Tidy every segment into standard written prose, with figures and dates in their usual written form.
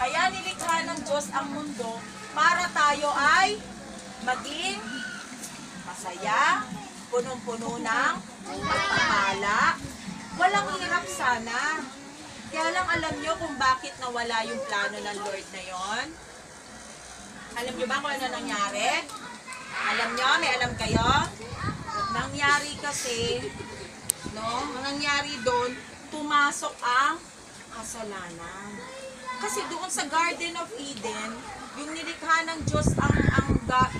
Kaya nilikha ng Diyos ang mundo para tayo ay maging masaya, punong-puno ng pagpapala. Walang hirap sana. Kaya lang alam nyo kung bakit nawala yung plano ng Lord na yon? Alam nyo ba kung ano nangyari? Alam nyo? May alam kayo? Nangyari kasi, no? Nangyari doon, pumasok ang kasalanan. Kasi doon sa Garden of Eden, yung nilikha ng Diyos ang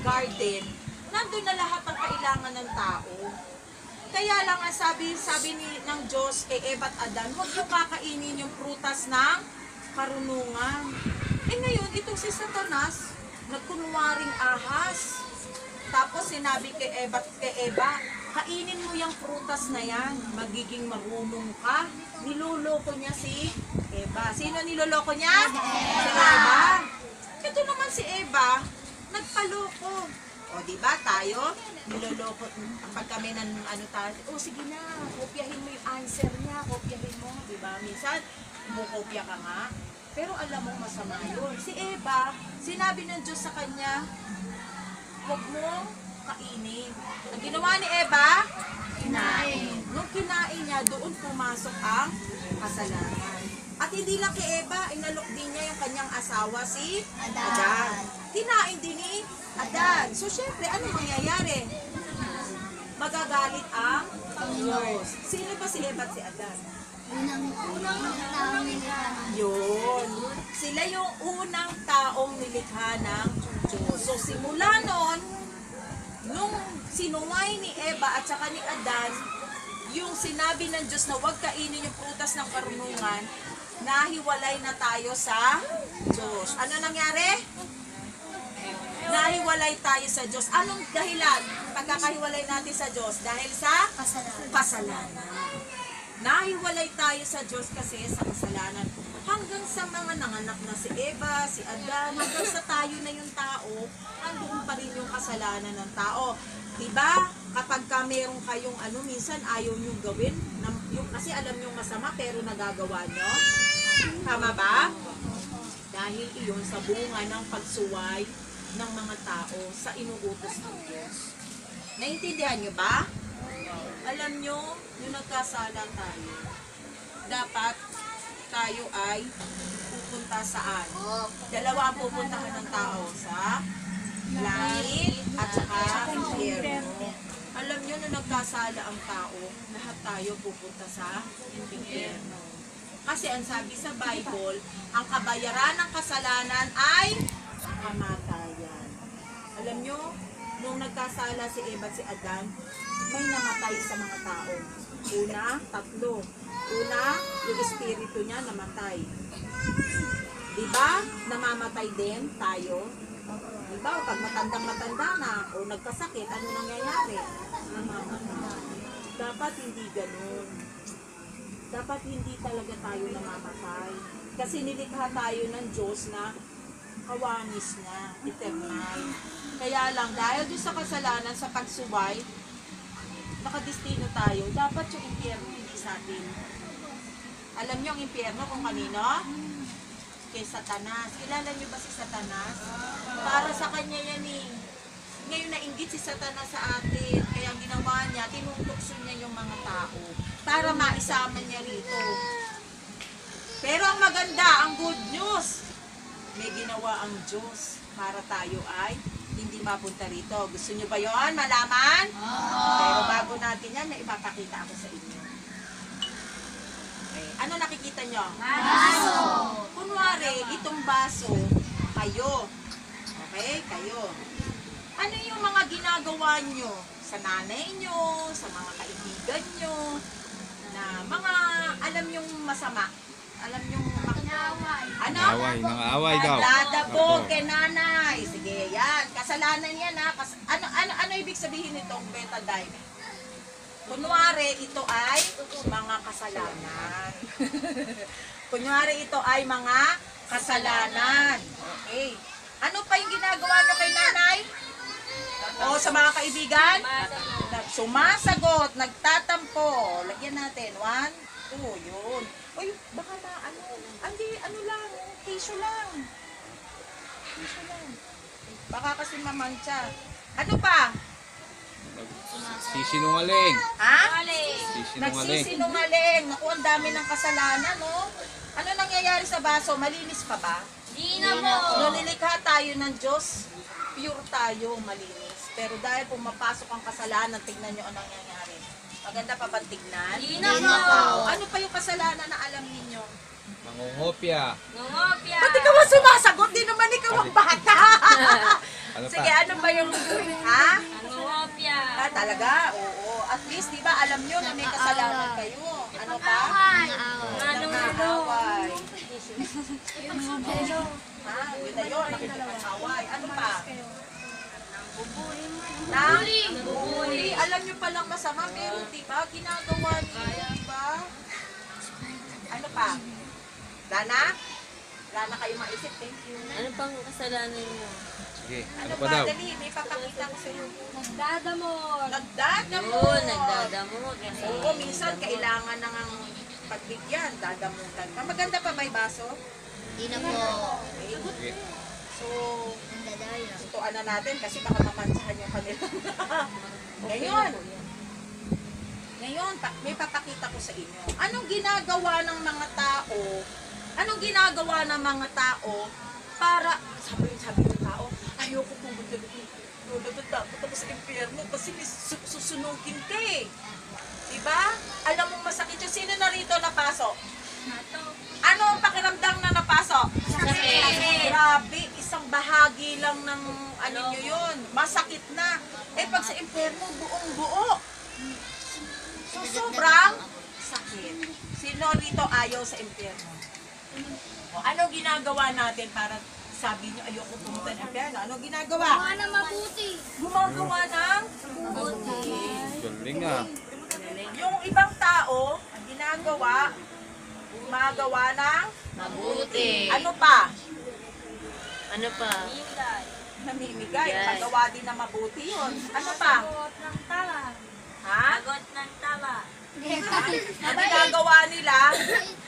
garden, nandun na lahat ng kailangan ng tao. Kaya lang ang sabi ng Diyos kay Eva at Adan, huwag yung kakainin yung prutas ng karunungan. Eh ngayon, itong si Satanas, nagkunwaring ahas. Tapos sinabi kay Eva, kainin mo yung prutas na yan, magiging marunong ka. Niloloko niya si Eva. Sino niloloko niya? Si Eva. Ito naman si Eva, nagpaloko. O, diba tayo, niloloko, pag kami ng ano tayo, o sige na, kopyahin mo yung answer niya, kopyahin mo, diba? Minsan, kumukopya ka nga, pero alam mo masama yun. Si Eva, sinabi ng Diyos sa kanya, huwag mong kainin. Ang ginawa ni Eva, kinain. Nung kinain niya, doon pumasok ang kasalanan. At hindi lang kay Eva, inalok din niya yung kanyang asawa, si Adan. Kinain din ni Adan. So, syempre, ano mangyayari? Magagalit ang Diyos. Sino ba si Eva at si Adan? Unang taong nilikha. Yun. Sila yung unang taong nilikha ng Diyos. So, simula noon, nung sinuway ni Eva at saka ni Adan, yung sinabi ng Diyos na huwag kainin yung prutas ng karunungan, nahiwalay na tayo sa Diyos. Ano nangyari? Nahiwalay tayo sa Diyos. Anong dahilan pagkakahiwalay natin sa Diyos? Dahil sa kasalanan. Nahiwalay tayo sa Diyos kasi sa kasalanan. Hanggang sa mga nanganak na si Eva, si Adan, hanggang sa tayo na yung tao, andoon pa rin yung kasalanan ng tao. Diba? Kapag ka meron kayong minsan ayaw nyo gawin, kasi alam nyo masama pero nagagawa nyo. Tama ba? Dahil iyon sa bunga ng pagsuway ng mga tao sa inuutos ng Diyos. Naintindihan nyo ba? Alam nyo, yung nagkasala tayo, dapat tayo ay pupunta saan? Dalawa ang pupuntahan ng tao sa langit at saka impyerno. Alam nyo, nung nagkasala ang tao, lahat tayo pupunta sa impyerno. Kasi ang sabi sa Bible, ang kabayaran ng kasalanan ay kamatayan. Alam nyo, nung nagkasala si Eva at si Adan, may namatay sa mga tao. Una, 3. Una, yung espiritu niya namatay. Diba? Namamatay din tayo. Diba? Pag matandang-matanda na o nagkasakit, ano nangyayari? Namamatay. Dapat hindi ganun. Dapat hindi talaga tayo namamatay. Kasi nilikha tayo ng Diyos na kawanis na, eternal. Kaya lang, dahil doon sa kasalanan, sa pagsuway, nakadestino tayo, dapat yung impyerno hindi sa atin. Alam niyo ang impyerno kung kanino? Kay Satanas. Kilala niyo ba si Satanas? Para sa kanya yan eh. Ngayon nainggit si Satanas sa atin, kaya ang ginawa niya, tinutokso niya yung mga tao para maisama niya rito. Pero ang maganda, ang good news, may ginawa ang Diyos para tayo ay hindi mapunta rito. Gusto niyo ba yon? Malaman? Pero bago natin yan, may ipapakita ako sa inyo. Okay. Ano nakikita nyo? Baso! Kunwari, itong baso, kayo. Okay? Kayo. Ano yung mga ginagawa nyo sa nanay nyo, sa mga kaibigan nyo, na mga alam nyong masama? Alam nyong Away. ano? Nang-aaway daw. Dadabog kay nanay. Sige, yan. Kasalanan yan ha. Ano ibig sabihin nitong betadine? Kunwari, ito ay mga kasalanan. Kunwari, ito ay mga kasalanan. Okay. Ano pa yung ginagawa nyo kay nanay? O sa mga kaibigan? Sumasagot, nagtatampo. Lagyan natin. 1, 2, yun. Uy, baka na ano lang, tissue lang. Tissue lang. Baka kasi mamantsa. Ano pa? Sisinungaling. Ha? Sisinungaling. Nagsisinungaling. Naku, ang dami ng kasalanan, no? Ano nangyayari sa baso? Malinis pa ba? Di na po. Nung nilikha tayo ng Diyos, pure tayo, malinis. Pero dahil pumapasok ang kasalanan, tignan nyo ang nangyayari. Maganda pa bang tignan? Di na po. Ano pa yung kasalanan na alam ninyo? Mangungopia. Ngopya. Ba't ikaw ang sumasagot? Di naman ikaw ang bata. Ano Sige, pa? ano ba yung... Ha? Ngopya. Ah, talaga? Oo. At least, di ba, alam nyo na may kasalanan kayo. Ano pa? Nakakaway. Ha? Yun na yun. Nakikipag-away. Ano pa? Bubuli. Alam nyo palang masama, pero di ba, ginagawa niyo, di ba? Ano pa? Lana? Lana kayo maisip. Thank you. Ano pang kasalanan mo? Sige, Ano ano pa pa? daw? Dali, may papakita ko sa iyo. Nagdadamot. Nagdadamot. Oo, nagdadamot. Oo, minsan kailangan nang ang pagbigyan, dadamutan ka. Maganda pa may baso? Di na po. Okay. Sige. So, Nagdadaya. tutuan na natin kasi baka mamantsahan yung kanila. Ngayon, may papakita ko sa inyo. Anong ginagawa ng mga tao? Anong ginagawa ng mga tao para, sabi ng tao, ayoko pumunta takot ako sa impyerno kasi may susunugin ka eh. Diba? Alam mong masakit yung sino na rito napasok? Ano ang pakiramdam na napasok? Sakit. Grabe, isang bahagi lang ng ano nyo yun. Masakit na. Eh pag sa impyerno, buong buo. So sobrang sakit. Sino rito ayaw sa impyerno? O, anong ginagawa natin para sabi nyo ayoko pumunta ng impyerno? Anong ginagawa? Mana mabuti. Gumagawa ng Galing ah. yung ibang tao, ang ginagawa, gumagawa ng Mabuti. ano pa? Ano pa? Namimigay. Yes. Pagawa din na mabuti yun. Ano pa? ng tala. Ha? Sagot ng tama. Ang ginagawa nila,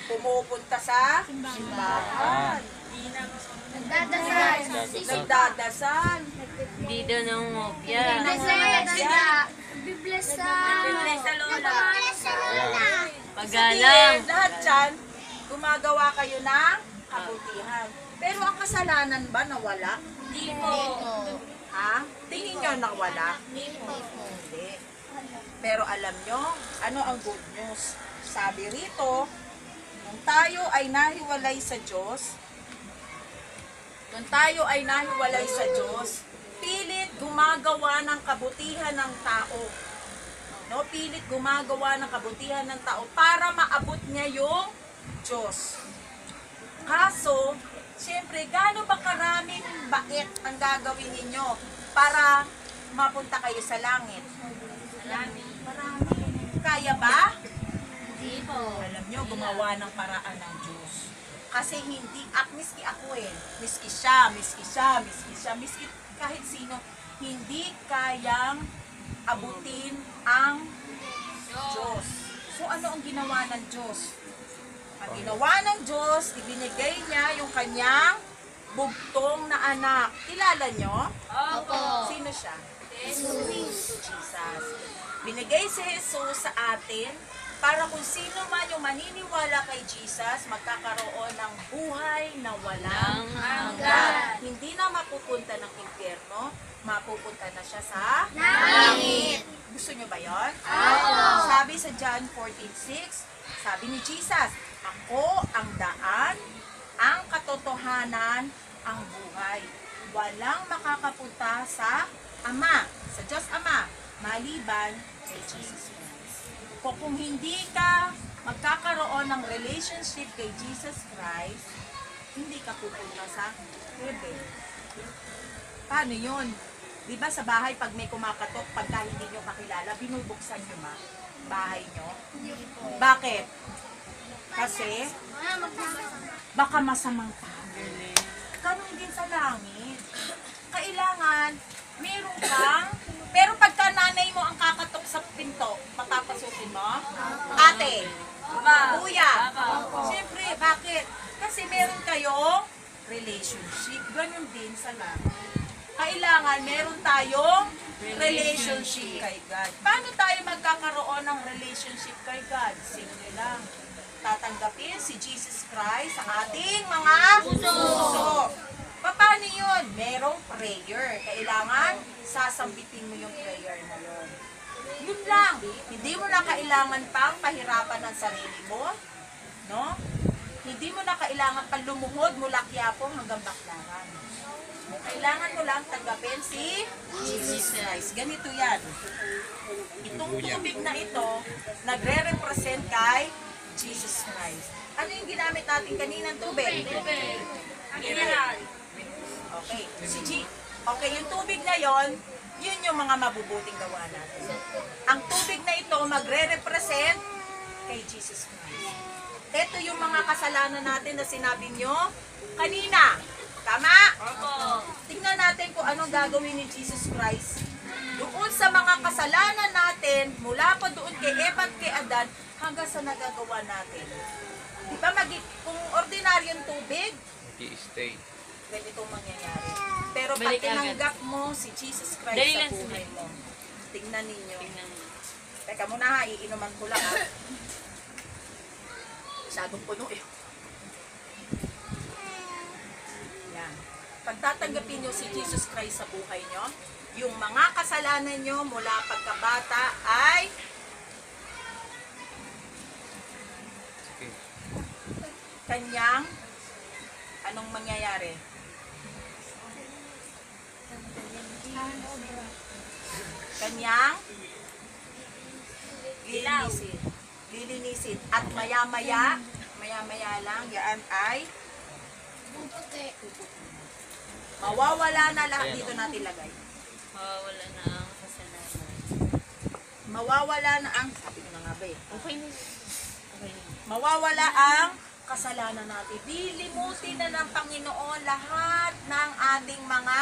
pumupunta sa simbahan. Nagdadasal. Nagdadasal. Hindi daw ng ngopya. Bibles sa... Bibles sa lola. Ayan. Pagalang. Sige, lahat dyan, gumagawa kayo ng kabutihan. Pero ang kasalanan ba nawala? Hindi po. Ha? Tingin nyo nawala? Hindi po. Hindi. Pero alam nyo, ano ang good news? Sabi rito, nung tayo ay nahiwalay sa Diyos, pilit gumagawa ng kabutihan ng tao. No, pilit gumagawa ng kabutihan ng tao para maabot niya yung Diyos. Kaso, siyempre, gaano ba karaming bait ang gagawin ninyo para mapunta kayo sa langit? Marami. Kaya ba? Hindi po. Alam nyo, gumawa ng paraan ng Diyos. Kasi hindi, miski ako miski siya, miski kahit sino, hindi kayang abutin ang Diyos. So ano ang ginawa ng Diyos? Ang ginawa ng Diyos, ibinigay niya yung kanyang bugtong na anak. Kilala nyo? Opo. Sino siya? Jesus. Binigay si Jesus sa atin para kung sino man yung maniniwala kay Jesus, magkakaroon ng buhay na walang hanggan. Hindi na mapupunta ng impyerno, mapupunta na siya sa Langit. Gusto nyo ba yun? Opo. Sabi sa John 14:6, sabi ni Jesus, ako ang daan, ang katotohanan, ang buhay. Walang makakapunta sa Ama, sa Diyos Ama, maliban kay Jesus Christ. Kung hindi ka magkakaroon ng relationship kay Jesus Christ, hindi ka pupunta sa heaven. Paano yun? Di ba sa bahay, pag may kumakatok, pagka hindi nyo makilala, binubuksan nyo bahay nyo? Bakit? Kasi, baka masamang tao. Ganun din sa langit. Kailangan, meron kang, pero pagka nanay mo ang kakatok sa pinto, papapasukin mo? Ate, kuya. Siyempre, bakit? Kasi meron kayong relationship. Ganun din sa langit. Kailangan meron tayong relationship kay God. Paano tayo magkakaroon ng relationship kay God? Simple lang. Tatanggapin si Jesus Christ sa ating mga puso. Paano yun? Merong prayer. Kailangan sasambitin mo yung prayer na yun. Yun lang. Hindi mo na kailangan pang pahirapan ng sarili mo. No? Hindi mo na kailangan pang lumuhod mula Quiapo hanggang Baclaran. Kailangan mo lang tanggapin si Jesus Christ. Ganito yan. Itong tubig na ito, nagre-represent kay Jesus Christ. Ano yung ginamit natin kaninang tubig? Mineral. Okay. Okay, yung tubig na yon, yun yung mga mabubuting gawa natin. Ang tubig na ito magre-represent kay Jesus Christ. Ito yung mga kasalanan natin na sinabi nyo kanina. Tama? Opo. Tingnan natin kung anong gagawin ni Jesus Christ. Doon sa mga kasalanan natin, mula pa doon kay Eva at kay Adan, hanggang sa nagagawa natin. Di ba, kung ordinaryong tubig, Mag-i-stay. ganitong mangyayari. Pero pag Balik agad. tinanggap mo si Jesus Christ Dali sa lang buhay sila. mo, tingnan ninyo. Tingnan mo. Teka muna ha, iinuman ko lang ha. Masyadong puno eh. Yan. Pag tatanggapin nyo si Jesus Christ sa buhay nyo, yung mga kasalanan nyo mula pagkabata ay Okay. kanyang anong mangyayari? Kanyang lilinisin. Lilinisin. At maya-maya lang, yan ay mawawala na lahat. Dito natin lagay. Mawawala na ang kasalanan. Mawawala na ang, sabi ko na nga ba eh. Okay na. Okay na. Mawawala ang kasalanan natin. Dilimutin na ng Panginoon lahat ng ating mga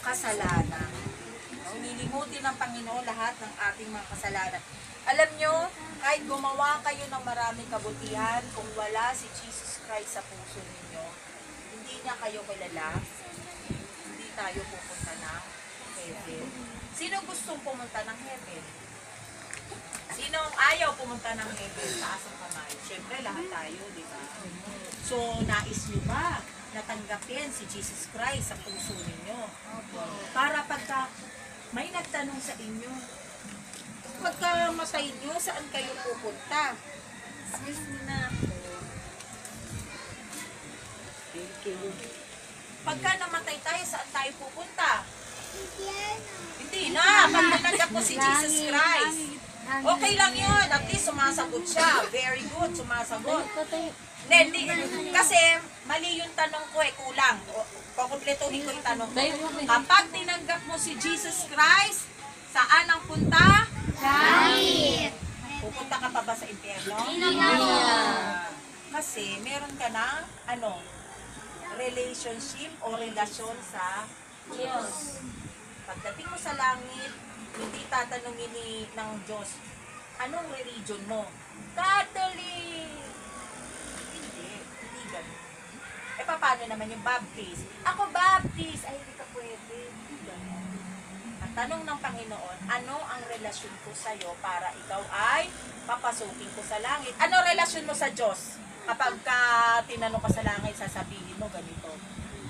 kasalanan. Nilimutin ng Panginoon lahat ng ating mga kasalanan. Alam nyo, kahit gumawa kayo ng maraming kabutihan, kung wala si Jesus Christ sa puso ninyo, hindi niya kayo kilala, hindi tayo pupunta ng heaven. Sino gustong pumunta ng heaven? Sino ang ayaw pumunta ng heaven? Taas ang kamay. Siyempre, lahat tayo, di ba? So, nais nyo ba natanggapin si Jesus Christ sa puso ninyo? Para pagka may nagtanong sa inyo, pagka matay nyo, saan kayo pupunta? Pagka namatay tayo, saan tayo pupunta? Hindi na. Pag natanggap mo si Jesus Christ, okay lang yun. At least sumasagot siya. Very good, sumasagot. Hindi, kasi mali yung tanong ko eh, kulang. Kukumpletuhin ko yung tanong ko. Kapag tinanggap mo si Jesus Christ, saan ang punta? Langit. Pupunta ka pa ba sa impyerno? Kasi meron ka ng relationship o relasyon sa Diyos. Pagdating mo sa langit, hindi tatanungin ng Diyos, anong religion mo? Catholic! Hindi ganun. Eh, paano naman yung Baptist? Ako Baptist! Ay, hindi ka pwede. Hindi ganun. Ang tanong ng Panginoon, ano ang relasyon ko sa'yo para ikaw ay papasukin ko sa langit? Ano relasyon mo sa Diyos? Kapag tinanong ka sa langit, sasabihin mo ganito,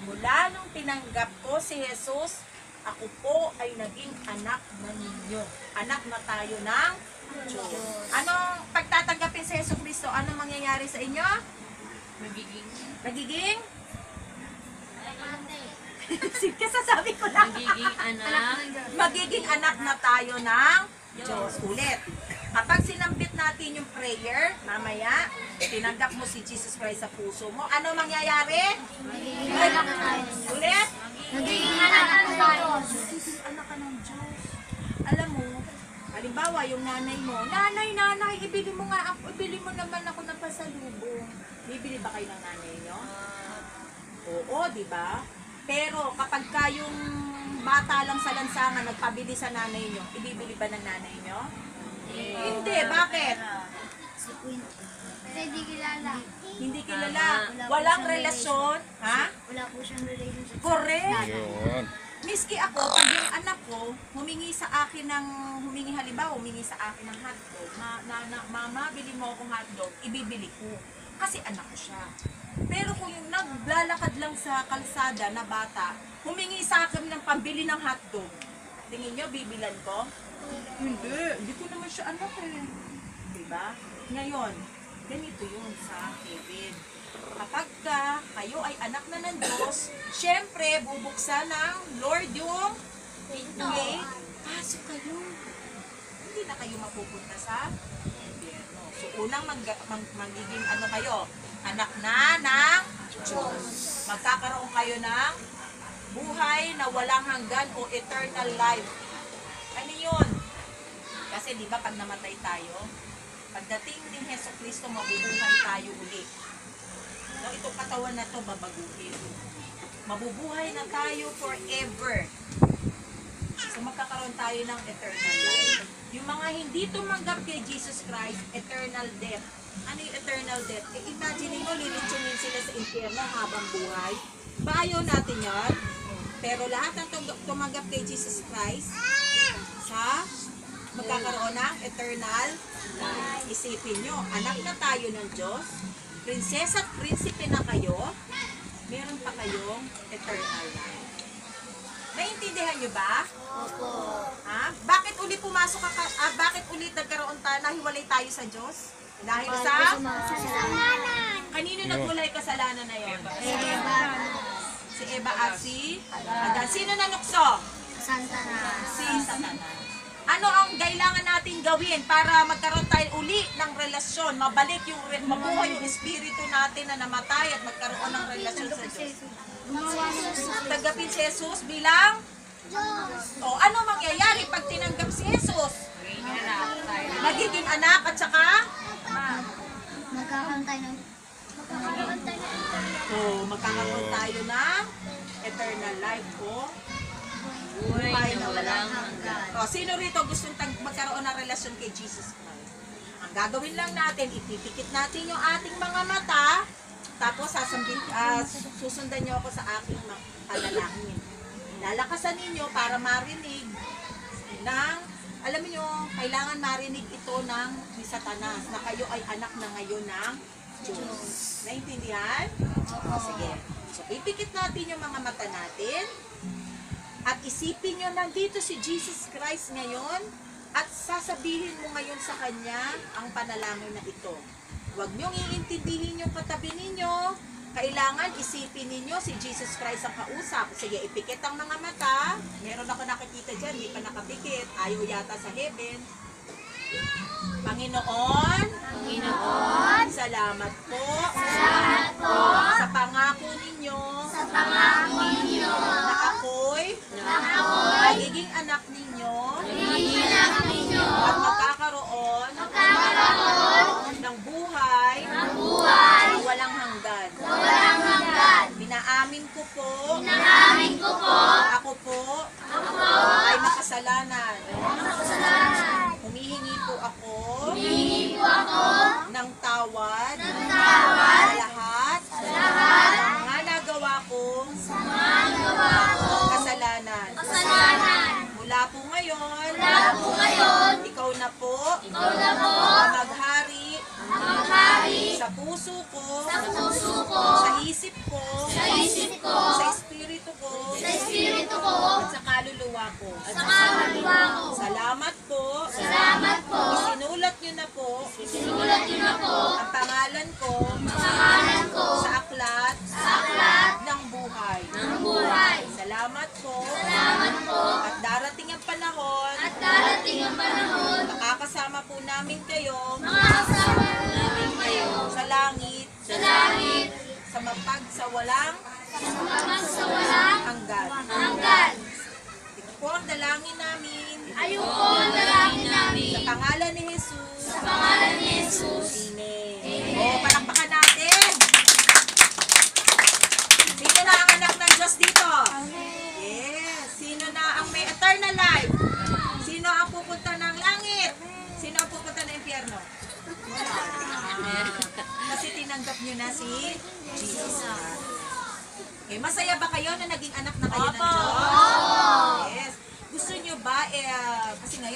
mula nung tinanggap ko si Jesus, ako po ay naging anak na ninyo. Anak na tayo ng Diyos. Anong pagtatanggapin si Jesus Cristo, anong mangyayari sa inyo? Nagiging? Kasasabi ko lang. Magiging anak. Magiging anak na tayo ng Diyos. Ulit. Kapag sinampit natin yung prayer, mamaya, tinanggap mo si Jesus Christ sa puso mo, ano mangyayari? Ulit? Naging anak ng Diyos. Anak ka ng Diyos. Alam mo, halimbawa, yung nanay mo, nanay, ibili mo nga ako, ibili mo naman ako ng pasalubong. Bibili ba kayo ng nanay nyo? Oo, di ba? Pero kapag kayong bata lang sa lansangan, nagpabili sa nanay nyo, ibibili ba ng nanay nyo? Hindi, bakit? Kasi di kilala. Hindi kilala. Walang relasyon, ha? Wala po siyang relationship. Correct. Yun. Miski ako, pag yung anak ko, humingi sa akin ng, halimbawa, humingi sa akin ng hotdog, mama, bili mo akong hotdog, ibibili ko. Kasi anak ko siya. Pero kung yung naglalakad lang sa kalsada na bata, humingi sa akin ng pambili ng hotdog, tingin nyo, bibilan ko? Hindi ko naman siya anak eh. Diba? Ngayon, ganito yun sa Kevin. Kapag kayo ay anak na ng Diyos, syempre, bubuksan ng Lord yung gate. Pasok kayo. Hindi na kayo mapupunta sa impyerno. So, unang magiging ano kayo? Anak na ng Diyos. Magkakaroon kayo ng buhay na walang hanggan o eternal life. Ano yun? Kasi di ba pag namatay tayo, pagdating din Hesus Kristo, mabubuhay tayo ulit. No, itong katawan na to babaguhin. Mabubuhay na tayo forever. So magkakaroon tayo ng eternal life. Yung mga hindi tumanggap kay Jesus Christ, eternal death. Ano yung eternal death? Imagine mo, lilitsunin sila sa impyerno habang buhay. Bayaw natin yan. Pero lahat ng tumanggap kay Jesus Christ, magkakaroon ng eternal life. Isipin nyo, anak na tayo ng Diyos, prinsesa at prinsipe na kayo, meron pa kayong eternal life. Naiintindihan nyo ba? Opo. Ha? Bakit uli pumasok bakit ulit nagkaroon nahiwalay tayo sa Diyos? Dahil sa Kasalanan. kanino nagmula yung kasalanan na yon? Si Eva at si Adan. Sino nanukso? Santa na. Si Satanas. Ano ang kailangan natin gawin para magkaroon tayo uli ng relasyon, mabuhay yung espiritu natin na namatay at magkaroon ng relasyon sa Diyos? Tanggapin si Jesus bilang Diyos. O ano mangyayari pag tinanggap si Jesus? Magiging anak at saka Magkakaroon tayo ng magkakaroon tayo ng eternal life o Buhay na walang hanggan. O, sino rito gustong magkaroon ng relasyon kay Jesus Christ? Ang gagawin lang natin, ipipikit natin yung ating mga mata, tapos susundan nyo ako sa aking panalangin. Lalakasan ninyo para marinig ng, alam niyo, kailangan marinig ito ng ni Satanas na kayo ay anak na ngayon ng Diyos. Naintindihan? O, sige. So, ipikit natin yung mga mata natin. At isipin nyo, nandito si Jesus Christ ngayon at sasabihin mo ngayon sa Kanya ang panalangin na ito. Huwag nyong iintindihin yung katabi ninyo. Kailangan isipin ninyo si Jesus Christ ang kausap. Sige, ipikit ang mga mata. Meron ako nakikita dyan, hindi pa nakapikit. Ayaw yata sa heaven. Panginoon, salamat po. Sa pangako ninyo. Na ako'y magiging anak ninyo. At magkakaroon ng buhay na walang hanggan. Binaamin ko po. Ako po ay makasalanan. Humihingi po ako ng tawad sa lahat ng mga nagawa kong kasalanan. Mula po ngayon, ikaw na po ang maghari sa puso ko, sa isip ko, sa espiritu ko, at sa kaluluwa ko. Salamat po. Isinulat niyo na po ang pangalan ko sa aklat ng buhay. Salamat po. At darating ang panahon, makakasama po namin kayo sa langit, sa mapagsawalang hanggan. Ito po ang dalangin namin. Sa pangalan ni Jesus. Amen. O, palakpakan natin. Sino na ang anak ng Diyos dito? Yes. Sino na ang may eternal life? Sino ang pupunta ng langit? Sino ang pupunta ng impyerno? Wala. Kasi tinanggap nyo na si Jesus. Okay, masaya ba kayo na naging anak na kayo ng Opo. Diyos? Yes. Gusto nyo ba, kasi ngayon,